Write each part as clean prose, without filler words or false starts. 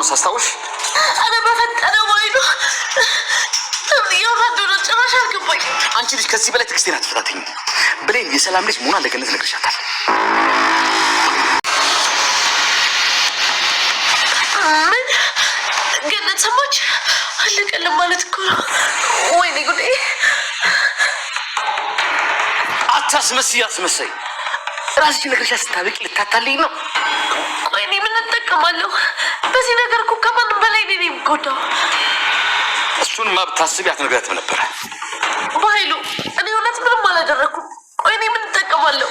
የሰማውን ሳስታውሽ انا بفتنه وينه يا غدوره ጭራሽ አልገባኝ አንቺ ልጅ ከዚህ በላይ ትክስቴን አትፈታተኝ ብሌን የሰላም ልጅ መሆኗን ለገነት ነግሬሻታል ምን ገነት ሰማች አለቀለም ማለት እኮ ወይኔ ጉዴ አታስመስይ ራስሽ ነግሬሻ ስታበቂ ልታታልኝ ነው ቆይኔ ምን ተጠቀማለሁ በዚህ ነገር እኮ ከማንም በላይ ነኝ የምጎዳው እሱን ማብታስቢያት ነግሬያትም ነበር ባይሉ እኔ እውነት ምንም አላደረኩም ቆይኔ ምን ተጠቀማለሁ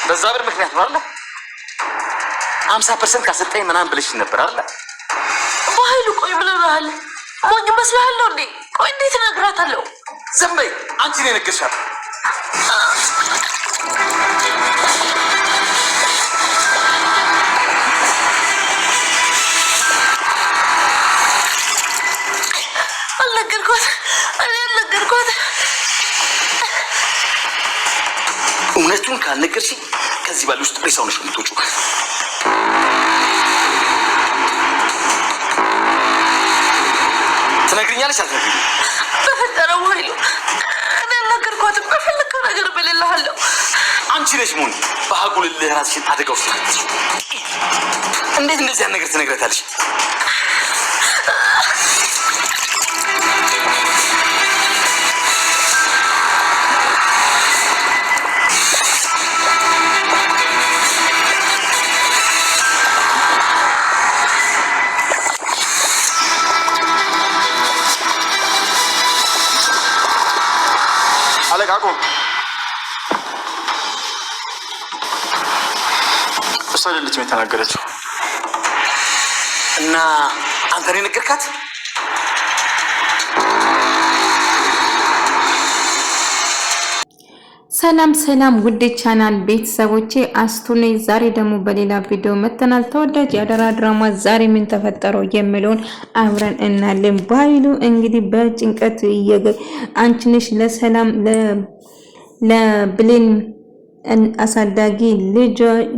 በዛ ብር ምክንያት ነው አይደል 50% ካሰጠኝ ምናምን ብለሽ ነበር አይደል ባይሉ ቆይ ምን ነው ሞኝ መስላለሁ እንዴ ቆይ እንዴት ነግራታለሁ ዝም በይ አንቺ ነኝ ነገርሻት አልነገርኳት እውነቱን ካልነገርሽ ከዚህ ባለ ውስጥ ሬሳውን ነው የምትወጪው ትነግሪኛለሽ አትነግሪኝ በፈጠረው ኃይሉ እኔ አልነገርኳትም በፈለከው ነገር በሌለሃለሁ አንቺ ነሽ ሞኝ በአጉል ለራስሽን አደጋ ውስጥ እንዴት እንደዚህ ነገር ትነግረታለሽ አለቃቆ እሷ አይደለችም የተናገረችው እና አንተ ነህ ነገርካት ሰላም ውድ ቻናል ቤተሰቦቼ አስቱኔ ዛሬ ደግሞ በሌላ ቪዲዮ መተናል ተወዳጅ የአደራ ድራማ ዛሬ ምን ተፈጠረው የሚለውን አብረን እናለን ባይሉ እንግዲህ በጭንቀት አንቺ ነሽ ለሰላም ለብሌን አሳዳጊ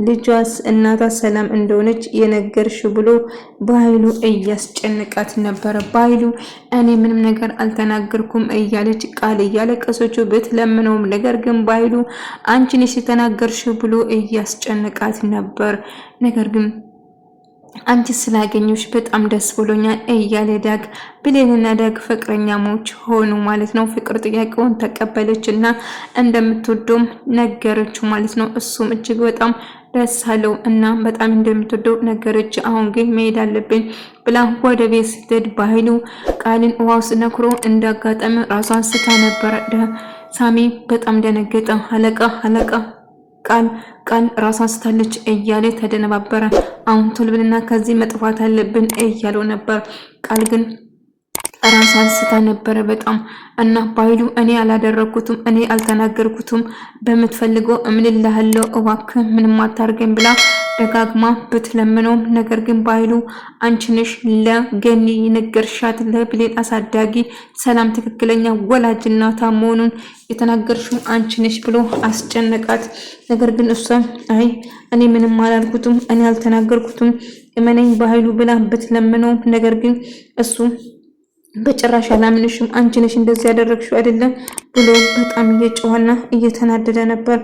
ልጇስ እናቷ ሰላም እንደሆነች የነገርሽ ብሎ ባይሉ እያስጨነቃት ነበር ባይሉ እኔ ምንም ነገር አልተናገርኩም እያለች ቃል እያለቀሰች ብትለምነውም ነገር ግን ባይሉ አንቺ ነሽ የተናገርሽ ብሎ እያስጨነቃት ነበር ነገር ግን አንቺ ስላገኘሽ በጣም ደስ ብሎኛል እያለ ዳግ ብሌንና ዳግ ፍቅረኛሞች ሆኑ ማለት ነው ፍቅር ጥያቄውን ተቀበለችና እንደምትወደው ነገረችው ማለት ነው እሱም እጅግ በጣም ደስ አለው እና በጣም እንደምትወደው ነገረች አሁን ግን መሄድ አለብኝ ብላ ወደ ቤት ስትሄድ ባይሉ ቃልን ዋውስ ነክሮ እንዳጋጠመ ራሷን ስታ ነበር ሳሚ በጣም ደነገጠ አለቃ ቃል ራሷን ስታለች እያለ ተደነባበረ አሁን ቶሎ ብለና ከዚህ መጥፋት አለብን እያለው ነበር ቃል ግን ራሷን ስታ ነበር በጣም እና ባይሉ እኔ አላደረኩትም እኔ አልተናገርኩትም በመትፈልገው እምልልሃለሁ እባክህ ምንም አታርገኝ ብላ ደጋግማ ብትለምነው ነገር ግን ባይሉ አንቺ ነሽ ለገኒ ነገርሻት ለብሌን አሳዳጊ ሰላም ትክክለኛ ወላጅ እናቷ መሆኑን የተናገርሽው አንቺ ነሽ ብሎ አስጨነቃት ነገር ግን እሷ አይ እኔ ምንም አላልኩትም እኔ አልተናገርኩትም እመነኝ ባይሉ ብላ ብትለምነው ነገር ግን እሱ በጭራሽ አላምንሽም አንቺ ነሽ እንደዚህ ያደረግሽው አይደለም ብሎ በጣም እየጮኸና እየተናደደ ነበር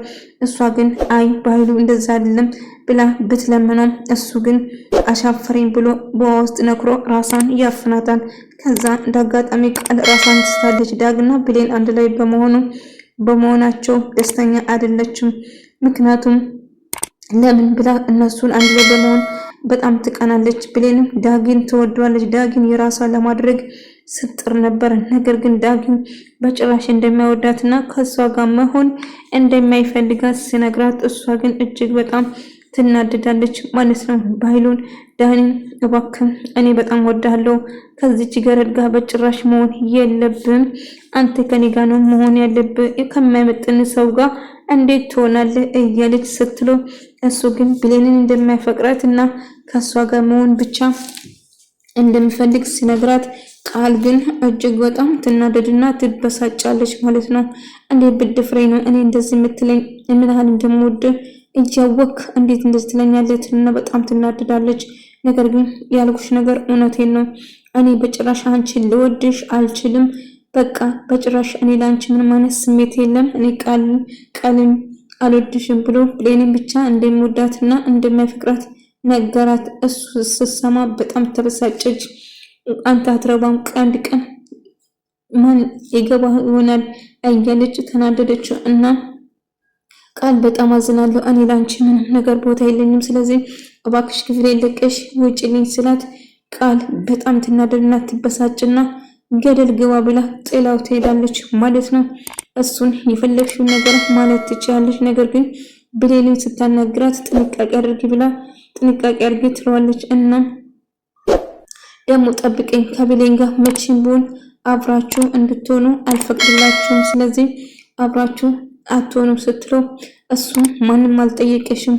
እሷ ግን አይ ባይሉ እንደዛ አይደለም ብላ ብትለምነው እሱ ግን አሻፈረኝ ብሎ በውስጥ ነክሮ ራሷን ያፍናታል ከዛ እንዳጋጣሚ ቃል ራሷን ትስታለች ዳግና ብሌን አንድ ላይ በመሆናቸው ደስተኛ አይደለችም ምክንያቱም ለምን ብላ እነሱን አንድ ላይ በመሆን በጣም ትቀናለች ብሌንም ዳግን ትወደዋለች ዳግን የራሷ ለማድረግ ስትጥር ነበር ነገር ግን ዳግን በጭራሽ እንደማይወዳትና ከሷ ጋር መሆን እንደማይፈልጋት ሲነግራት እሷ ግን እጅግ በጣም ትናደዳለች ማለት ነው ባይሉን ዳግን እባክህ እኔ በጣም ወዳለሁ ከዚች ገረድ ጋር በጭራሽ መሆን የለብም አንተ ከኔ ጋር ነው መሆን ያለብህ ከማይመጥን ሰው ጋር እንዴት ትሆናለህ እያለች ስትለው እሱ ግን ብሌንን እንደማይፈቅራትና ከሷ ጋር መሆን ብቻ እንደሚፈልግ ሲነግራት ቃል ግን እጅግ በጣም ትናደድና ትበሳጫለች ማለት ነው እንዴ ብድፍሬ ነው እኔ እንደዚህ የምትለኝ ምን ያህል እንደምወድ እያወቅ እንዴት እንደዚህ ትለኛለች እና በጣም ትናደዳለች ነገር ግን ያልኩሽ ነገር እውነቴን ነው። እኔ በጭራሽ አንቺን ልወድሽ አልችልም። በቃ በጭራሽ እኔ ለአንቺ ምንም አይነት ስሜት የለም። እኔ ቃልን አልወድሽም ብሎ ብሌንን ብቻ እንደሚወዳትና እንደሚያፈቅራት ነገራት። እሱ ስትሰማ በጣም ተበሳጨች። አንተ አትረባም፣ አንድ ቀን ማን የገባ ይሆናል እያለች ተናደደች። እና ቃል በጣም አዝናለሁ፣ እኔ ላንቺ ምንም ነገር ቦታ የለኝም፣ ስለዚህ እባክሽ ክፍሌ ለቀሽ ውጪልኝ ስላት ቃል በጣም ትናደድና ትበሳጭና ገደል ግባ ብላ ጥላው ትሄዳለች ማለት ነው። እሱን የፈለግሽውን ነገር ማለት ትችያለሽ፣ ነገር ግን ብሌንን ስታናግራት ጥንቃቄ አድርጊ ብላ ጥንቃቄ አድርጊ ትለዋለች። እና ደግሞ ጠብቀኝ፣ ከብሌን ጋር መቼም ቢሆን አብራችሁ እንድትሆኑ አልፈቅድላችሁም፣ ስለዚህ አብራችሁ አትሆኑም ስትለው እሱ ማንም አልጠየቀሽም፣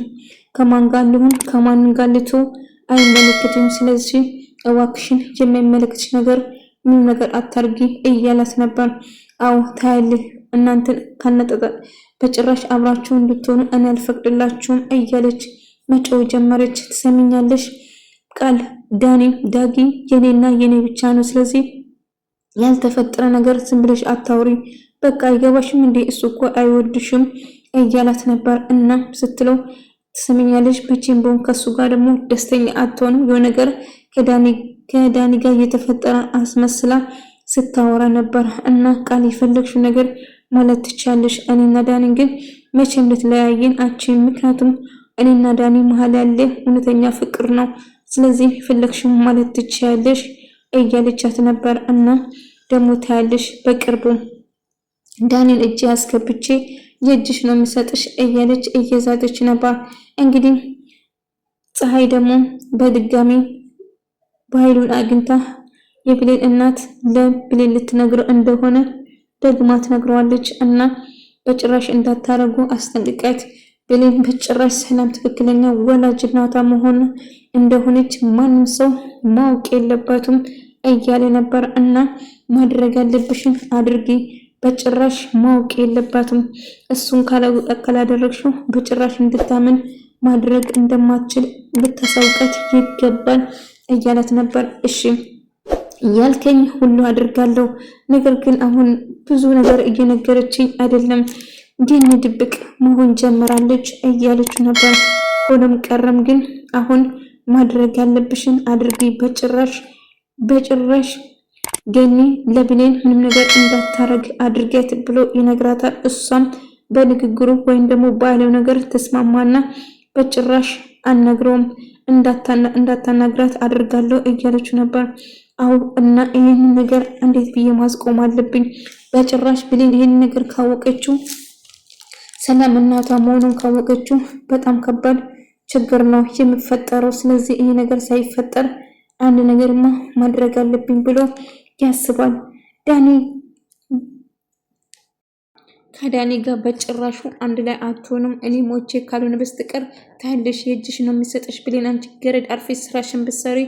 ከማን ጋር ልሁን ከማን ጋር ልተው አይመለከትም፣ ስለዚህ እባክሽን የሚመለከትሽ ነገር ምን ነገር አታርጊ እያላት ነበር። አዎ ታያለሽ፣ እናንተን ካነጠጠ በጭራሽ አብራችሁ እንድትሆኑ እኔ አልፈቅድላችሁም እያለች መጮህ ጀመረች። ትሰሚኛለሽ ቃል ዳጊ የኔና የኔ ብቻ ነው፣ ስለዚህ ያልተፈጠረ ነገር ዝም ብለሽ አታውሪ፣ በቃ አይገባሽም እንዴ? እሱ እኮ አይወድሽም እያላት ነበር። እና ስትለው ትሰሚኛለሽ፣ መቼም ቢሆን ከሱ ጋር ደግሞ ደስተኛ አትሆንም፣ የሆነ ነገር ከዳኒ ጋር እየተፈጠረ አስመስላ ስታወራ ነበር። እና ቃል የፈለግሽው ነገር ማለት ትችያለሽ፣ እኔና ዳኒ ግን መቼም ልትለያየን አችም፣ ምክንያቱም እኔና ዳኒ መሀል ያለ እውነተኛ ፍቅር ነው፣ ስለዚህ የፈለግሽው ማለት ትችያለሽ እያለቻት ነበር። እና ደግሞ ታያለሽ በቅርቡ ዳኒን እጅ አስገብቼ የእጅሽ ነው የሚሰጥሽ እያለች እየዛተች ነበር። እንግዲህ ፀሐይ ደግሞ በድጋሚ በኃይሉን አግኝታ የብሌን እናት ለብሌን ልትነግረው እንደሆነ ደግማ ትነግረዋለች። እና በጭራሽ እንዳታረጉ አስጠንቅቃት፣ ብሌን በጭራሽ ሰላም ትክክለኛ ወላጅ እናቷ መሆን እንደሆነች ማንም ሰው ማወቅ የለባትም እያለ ነበር። እና ማድረግ ያለብሽን አድርጊ፣ በጭራሽ ማወቅ የለባትም፣ እሱን ካላደረግሽው በጭራሽ እንድታምን ማድረግ እንደማትችል ልታሳውቀት ይገባል እያላት ነበር። እሺ ያልከኝ ሁሉ አድርጋለሁ፣ ነገር ግን አሁን ብዙ ነገር እየነገረችኝ አይደለም፣ ግን ድብቅ መሆን ጀምራለች እያለችው ነበር። ሆኖም ቀረም ግን አሁን ማድረግ ያለብሽን አድርጊ፣ በጭራሽ ገኒ ለብሌን ምንም ነገር እንዳታረግ አድርጊያት ብሎ ይነግራታል። እሷም በንግግሩ ወይም ደግሞ ባለው ነገር ተስማማና በጭራሽ አልነግረውም፣ እንዳታናግራት አድርጋለሁ እያለችው ነበር። አው እና ይህን ነገር እንዴት ብዬ ማስቆም አለብኝ? በጭራሽ ብሌን ይህን ነገር ካወቀችው ሰላም እናቷ መሆኑን ካወቀችው በጣም ከባድ ችግር ነው የሚፈጠረው። ስለዚህ ይሄ ነገር ሳይፈጠር አንድ ነገርማ ማድረግ አለብኝ ብሎ ያስባል። ከዳኒ ጋር በጭራሹ አንድ ላይ አትሆኑም፣ እኔ ሞቼ ካልሆነ በስተቀር ታያለሽ የእጅሽ ነው የሚሰጥሽ፣ ብሌን አንቺ ገረድ አርፌ ስራሽን ብትሰሪ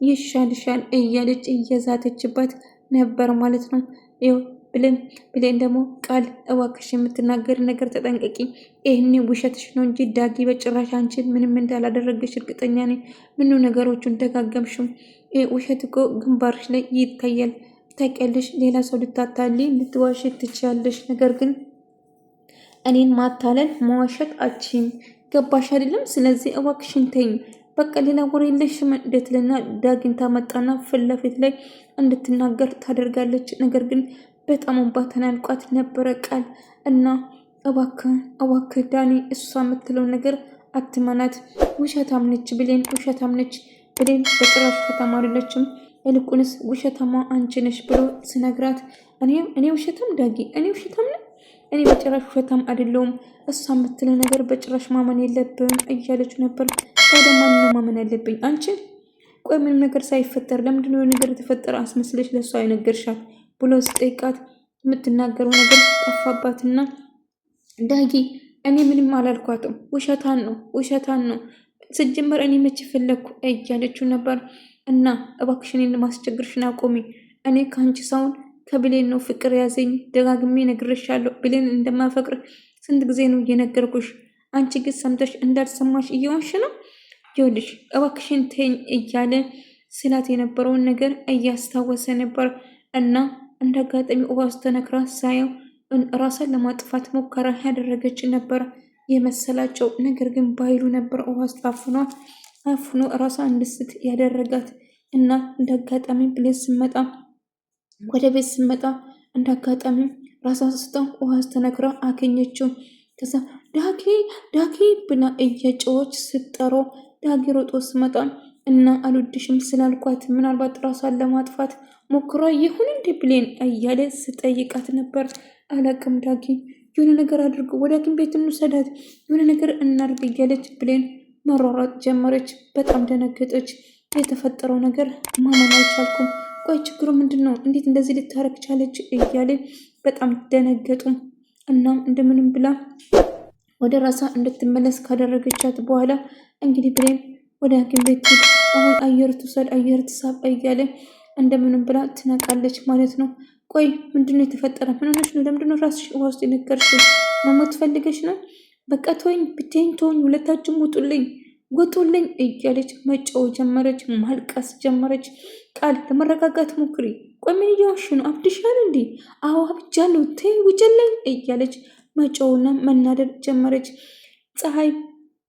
ይሻልሻል እያለች እየዛተችበት ነበር ማለት ነው። ይኸው ብሌን ደግሞ ቃል እባክሽ የምትናገር ነገር ተጠንቀቂ፣ ይህኔ ውሸትሽ ነው እንጂ ዳጊ በጭራሽ አንቺን ምንም እንዳላደረገሽ እርግጠኛ ነኝ። ምኑ ነገሮቹን ደጋገምሽም? ውሸት እኮ ግንባርሽ ላይ ይታያል። ታውቂያለሽ፣ ሌላ ሰው ልታታልይ ልትዋሽ ትችያለሽ፣ ነገር ግን እኔን ማታለል መዋሸት አችም። ገባሽ አይደለም? ስለዚህ እባክሽን ተይኝ፣ በቃ ሌላ ወሬ የለሽም እንደትልና ዳግን ታመጣና ፊት ለፊት ላይ እንድትናገር ታደርጋለች። ነገር ግን በጣም እንባ ተናንቋት ነበረ ቃል። እና እባክህ ዳኒ እሷ የምትለው ነገር አትመናት፣ ውሸታም ነች ብሌን፣ ውሸታም ነች ብሌን፣ በጭራሽ ውሸታም አይደለችም፣ ይልቁንስ ውሸታማ አንቺ ነሽ ብሎ ስነግራት እኔ ውሸታም ዳጊ፣ እኔ ውሸታም ነኝ? እኔ በጭራሽ ውሸታም አይደለሁም፣ እሷ የምትለው ነገር በጭራሽ ማመን የለብን እያለች ነበር። ታዲያ ማንን ማመን ያለብኝ? አንቺን? ቆይ ምንም ነገር ሳይፈጠር ለምንድነው ነገር የተፈጠረ አስመስለሽ ለእሷ አይነገርሻት ብሎ ስጠይቃት የምትናገረው ነገር ጠፋባትና ዳጊ እኔ ምንም አላልኳትም፣ ውሸታን ነው ስጀመር እኔ መቼ ፈለግኩ እያለችው ነበር። እና እባክሽን ማስቸግርሽን አቆሚ፣ እኔ ከአንቺ ሳውን ከብሌን ነው ፍቅር ያዘኝ፣ ደጋግሜ ነግሬሻለሁ፣ ብሌን እንደማፈቅር ስንት ጊዜ ነው እየነገርኩሽ፣ አንቺ ግን ሰምተሽ እንዳልሰማሽ እየዋሽ ነው። ይኸውልሽ እባክሽን ተይኝ እያለ ስላት የነበረውን ነገር እያስታወሰ ነበር። እና እንደ አጋጣሚ ውሃ ውስጥ ተነክራ ሳየው ራሷን ለማጥፋት ሙከራ ያደረገች ነበር የመሰላቸው። ነገር ግን በኃይሉ ነበር ውሃ ውስጥ አፍኖ ራሷን እንድስት ያደረጋት። እና እንደ አጋጣሚ ብሌን ስመጣ ወደ ቤት ስመጣ እንደ አጋጣሚ ራሷን ስታ ውሃ ውስጥ ተነክራ አገኘችው። ከዛ ዳጊ ብላ እየጮኸች ስትጠራ ዳጊ ሮጦ ስመጣ እና አልወድሽም ስላልኳት ምናልባት ራሷን ለማጥፋት ሞክሯ ይሁን እንዴ ብሌን እያለ ስጠይቃት ነበር። አላቅም ዳጊ የሆነ ነገር አድርጎ ወደ ሐኪም ቤት እንውሰዳት የሆነ ነገር እናድርግ እያለች ብሌን መሯሯጥ ጀመረች። በጣም ደነገጠች። የተፈጠረው ነገር ማመን አልቻልኩም። ቆይ ችግሩ ምንድን ነው? እንዴት እንደዚህ ልታረግ ቻለች? እያለ በጣም ደነገጡ። እናም እንደምንም ብላ ወደ ራሷ እንድትመለስ ካደረገቻት በኋላ እንግዲህ ብሌን ወደ ሐኪም ቤት ሄድ፣ አሁን አየር ትውሰድ፣ አየር ትሳብ እያለ እንደምንም ብላ ትነቃለች ማለት ነው። ቆይ ምንድነው የተፈጠረ? ምን ሆነሽ ነው? ለምንድነው ራስሽ ውሃ ውስጥ የነገርሽው? መሞት ፈልገሽ ነው? በቃ ተወኝ፣ ብቻዬን ተወኝ፣ ሁለታችሁም ውጡልኝ እያለች መጫው ጀመረች፣ ማልቀስ ጀመረች። ቃል ለመረጋጋት ሞክሪ። ቆይ ምን እያወሽ ነው? አብድሻል እንዴ? አዎ አብጃለሁ፣ ተይ ውጭልኝ እያለች መጫውና መናደድ ጀመረች። ፀሐይ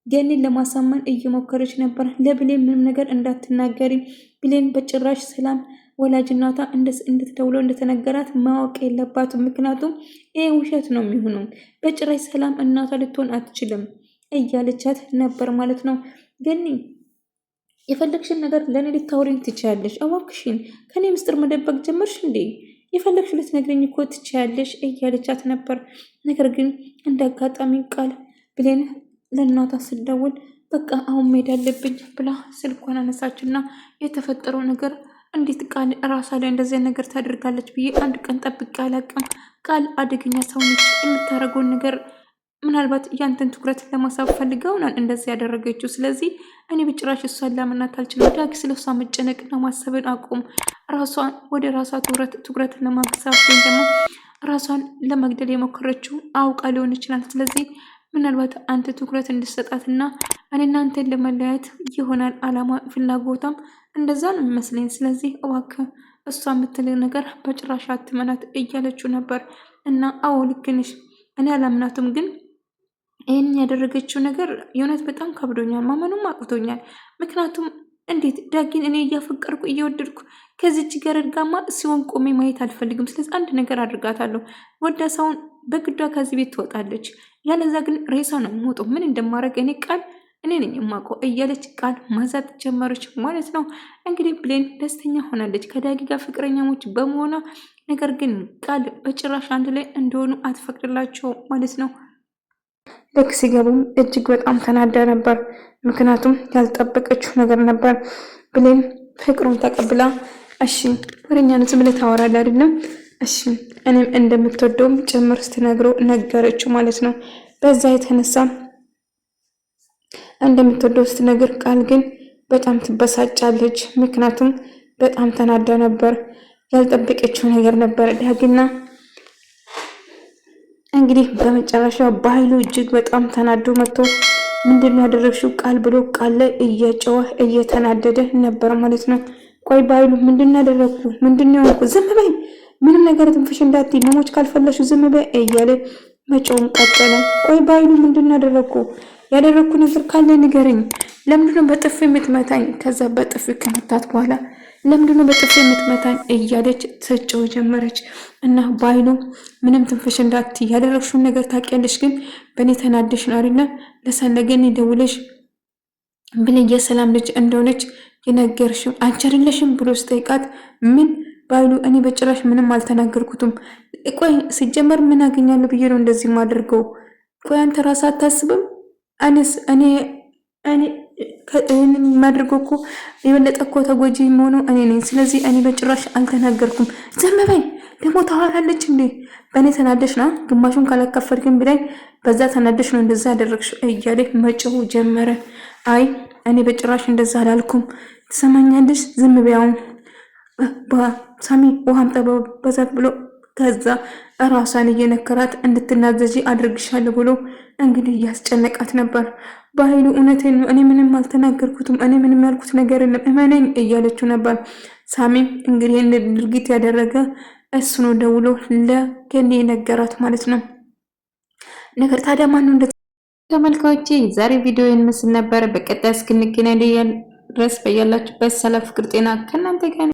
ገኒን ለማሳመን እየሞከረች ነበር። ለብሌን ምንም ነገር እንዳትናገሪ፣ ብሌን በጭራሽ ሰላም ወላጅ እናቷ እንድትደውለው እንደተነገራት ማወቅ የለባትም። ምክንያቱም ይሄ ውሸት ነው የሚሆነው። በጭራሽ ሰላም እናቷ ልትሆን አትችልም እያለቻት ነበር ማለት ነው። ገኒ የፈለግሽን ነገር ለእኔ ልታወሪኝ ትችያለሽ። እባክሽን ከኔ ምስጢር መደበቅ ጀመርሽ እንዴ? የፈለግሽ ልትነግረኝ እኮ ትችያለሽ እያለቻት ነበር። ነገር ግን እንደ አጋጣሚ ቃል ብሌን ለእናቷ ስደውል በቃ አሁን መሄድ አለብኝ ብላ ስልኳን አነሳችና የተፈጠረው ነገር እንዴት ቃል ራሷ ላይ እንደዚህ ነገር ታደርጋለች ብዬ አንድ ቀን ጠብቄ አላውቅም። ቃል አደገኛ ሰው ነች። የምታደርገውን ነገር ምናልባት ያንተን ትኩረት ለማሳብ ፈልገውናል እንደዚህ ያደረገችው። ስለዚህ እኔ በጭራሽ እሷን ላምናት አልችልም። ዳጊ ስለ እሷ መጨነቅና ማሰብን አቁም። ራሷን ወደ ራሷ ትኩረትን ለማግሳት ወይም ደግሞ ራሷን ለመግደል የሞከረችው አውቃ ሊሆን ይችላል። ስለዚህ ምናልባት አንተ ትኩረት እንድሰጣትና እኔና አንተን ለመለያየት ይሆናል አላማ ፍላጎቷም እንደዛ ነው የሚመስለኝ። ስለዚህ እባክህ እሷ የምትል ነገር በጭራሽ አትመናት እያለችው ነበር። እና አዎ ልክ ነሽ፣ እኔ አላምናትም፣ ግን ይህን ያደረገችው ነገር የእውነት በጣም ከብዶኛል፣ ማመኑም አቅቶኛል። ምክንያቱም እንዴት ዳጊን እኔ እያፈቀርኩ እየወደድኩ ከዚች ጋር እድጋማ ሲሆን ቆሜ ማየት አልፈልግም። ስለዚህ አንድ ነገር አድርጋታለሁ። ወዳ ሰውን በግዷ ከዚህ ቤት ትወጣለች፣ ያለዛ ግን ሬሳ ነው ሞቶ ምን እንደማድረግ እኔ ነኝ የማውቀው እያለች ቃል ማዛት ጀመረች ማለት ነው። እንግዲህ ብሌን ደስተኛ ሆናለች ከዳጊ ጋር ፍቅረኛሞች በመሆኗ። ነገር ግን ቃል በጭራሽ አንድ ላይ እንደሆኑ አትፈቅድላቸው ማለት ነው። ልክ ሲገቡም እጅግ በጣም ተናዳ ነበር። ምክንያቱም ያልጠበቀችው ነገር ነበር። ብሌን ፍቅሩን ተቀብላ እሺ ወረኛ ነው ዝም ብለህ ታወራለህ አይደለም? እሺ እኔም እንደምትወደውም ጭምር ስትነግረው ነገረችው ማለት ነው። በዛ የተነሳ እንደምትወደው ስትነግር ቃል ግን በጣም ትበሳጫለች። ምክንያቱም በጣም ተናዳ ነበር። ያልጠበቀችው ነገር ነበር። ዳጊና እንግዲህ በመጨረሻ በኃይሉ እጅግ በጣም ተናዶ መጥቶ ምንድን ነው ያደረግሽው ቃል ብሎ ቃል ላይ እየጮኸ እየተናደደ ነበር ማለት ነው። ቆይ በኃይሉ ምንድን ያደረግኩ? ምንድን ነው ያልኩ? ዝም በይ፣ ምንም ነገር ትንፍሽ እንዳትይ፣ መሞች ካልፈለሹ ዝም በይ እያለ መጮውን ቀጠለ። ቆይ በኃይሉ ምንድን ያደረግኩ ነገር ካለ ንገረኝ። ለምንድነው በጥፊ የምትመታኝ? ከዛ በጥፊ ከመታት በኋላ ለምንድነው በጥፊ የምትመታኝ እያለች ትጮህ ጀመረች። እና በኃይሉ ምንም ትንፍሽ እንዳትይ፣ ያደረግሽውን ነገር ታውቂያለሽ፣ ግን በእኔ ተናደሽ ነው አይደለ? ለሰለገን ደውለሽ ብለኝ የሰላም ልጅ እንደሆነች የነገርሽው አንቺ አይደለሽም ብሎ ስጠይቃት ምን በኃይሉ እኔ በጭራሽ ምንም አልተናገርኩትም። ቆይ ሲጀመር ምን አገኛለሁ ብዬ ነው እንደዚህ የማደርገው? ቆይ አንተ ራስህ አታስብም? እኔ የማደርገው እኮ የበለጠ እኮ ተጎጂ የሆነው እኔ ነኝ። ስለዚህ እኔ በጭራሽ አልተናገርኩም። ዝም በይ። ደግሞ ታወራለች እንዴ? በእኔ ተናደሽ ነው ግማሹን ካላካፈልክም ብላኝ በዛ ተናደሽ ነው እንደዛ ያደረግሽው እያለ መጮህ ጀመረ። አይ እኔ በጭራሽ እንደዛ አላልኩም። ትሰማኛለሽ? ዝም በይ። አሁን ሳሚ ውሃ አምጣ በዛት ብሎ ከዛ ራሷን እየነከራት እንድትናዘጂ አድርግሻለሁ ብሎ እንግዲህ እያስጨነቃት ነበር። በኃይሉ እውነቴን ነው፣ እኔ ምንም አልተናገርኩትም፣ እኔ ምንም ያልኩት ነገር የለም እመነኝ እያለችው ነበር። ሳሚም እንግዲህ ድርጊት ያደረገ እሱ ነው ደውሎ ለገኒ ነገራት ማለት ነው። ነገር ታዲያ ማነው እንደ ተመልካዮቼ ዛሬ ቪዲዮ ይመስል ነበር። በቀጣይ እስክንገናኝ ድረስ በያላችሁበት ሰላም፣ ፍቅር፣ ጤና ከእናንተ ጋር